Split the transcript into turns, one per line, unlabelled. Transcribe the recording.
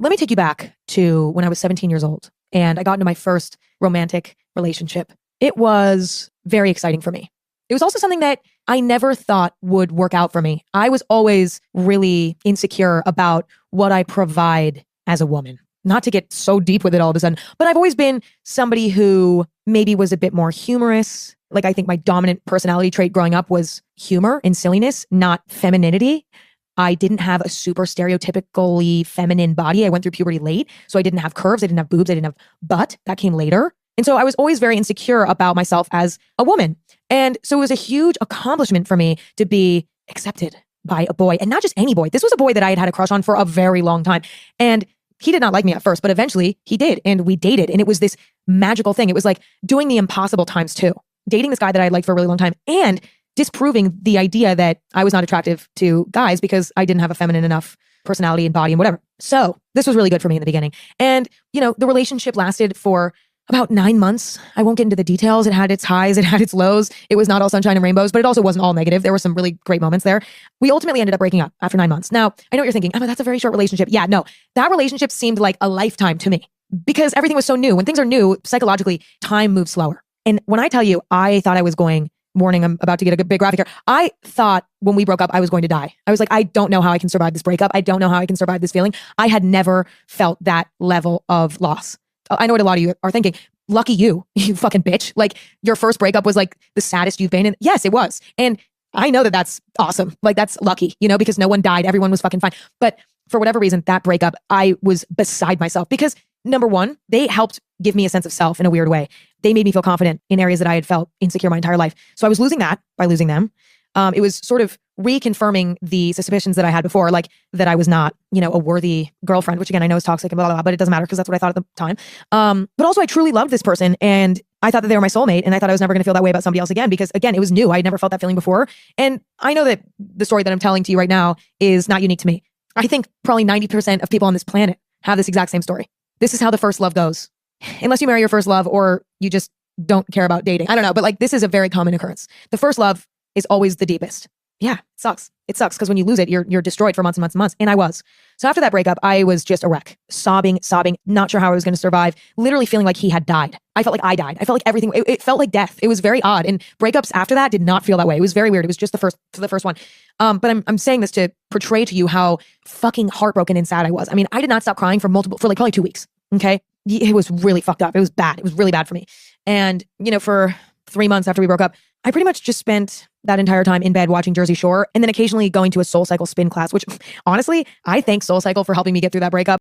let me take you back to when I was 17 years old and I got into my first romantic relationship. It was very exciting for me. It was also something that I never thought would work out for me. I was always really insecure about what I provide as a woman. Not to get so deep with it all of a sudden, but I've always been somebody who maybe was a bit more humorous. Like I think my dominant personality trait growing up was humor and silliness, not femininity. I didn't have a super stereotypically feminine body. I went through puberty late, so I didn't have curves, I didn't have boobs, I didn't have butt. That came later. And so I was always very insecure about myself as a woman. And so it was a huge accomplishment for me to be accepted by a boy, and not just any boy. This was a boy that I had had a crush on for a very long time. And he did not like me at first, but eventually he did. And we dated. And it was this magical thing. It was like doing the impossible times two. Dating this guy that I liked for a really long time and disproving the idea that I was not attractive to guys because I didn't have a feminine enough personality and body and whatever. So this was really good for me in the beginning. And, the relationship lasted for about 9 months. I won't get into the details. It had its highs, it had its lows. It was not all sunshine and rainbows, but it also wasn't all negative. There were some really great moments there. We ultimately ended up breaking up after 9 months. Now, I know what you're thinking, Emma, that's a very short relationship. Yeah, no, that relationship seemed like a lifetime to me because everything was so new. When things are new, psychologically, time moves slower. And when I tell you, I thought I was warning, I'm about to get a big graphic here. I thought when we broke up, I was going to die. I was like, I don't know how I can survive this breakup. I don't know how I can survive this feeling. I had never felt that level of loss. I know what a lot of you are thinking. Lucky you, you fucking bitch. Like your first breakup was like the saddest you've been in. Yes, it was. And I know that that's awesome. Like that's lucky, because no one died. Everyone was fucking fine. But for whatever reason, that breakup, I was beside myself because number one, they helped give me a sense of self in a weird way. They made me feel confident in areas that I had felt insecure my entire life. So I was losing that by losing them. It was sort of reconfirming the suspicions that I had before, like that I was not, a worthy girlfriend, which again, I know is toxic and blah, blah, blah, but it doesn't matter because that's what I thought at the time. But also I truly loved this person and I thought that they were my soulmate and I thought I was never going to feel that way about somebody else again because again, it was new. I had never felt that feeling before. And I know that the story that I'm telling to you right now is not unique to me. I think probably 90% of people on this planet have this exact same story. This is how the first love goes. Unless you marry your first love or you just don't care about dating. I don't know, but like this is a very common occurrence. The first love is always the deepest. Yeah, it sucks. It sucks because when you lose it, you're destroyed for months and months and months. And I was. So after that breakup, I was just a wreck, sobbing, not sure how I was going to survive, literally feeling like he had died. I felt like I died. I felt like everything, it felt like death. It was very odd. And breakups after that did not feel that way. It was very weird. It was just the first one. But I'm saying this to portray to you how fucking heartbroken and sad I was. I mean, I did not stop crying for like probably 2 weeks. Okay. It was really fucked up. It was bad. It was really bad for me. And, for 3 months after we broke up, I pretty much just spent that entire time in bed watching Jersey Shore and then occasionally going to a SoulCycle spin class, which honestly, I thank SoulCycle for helping me get through that breakup.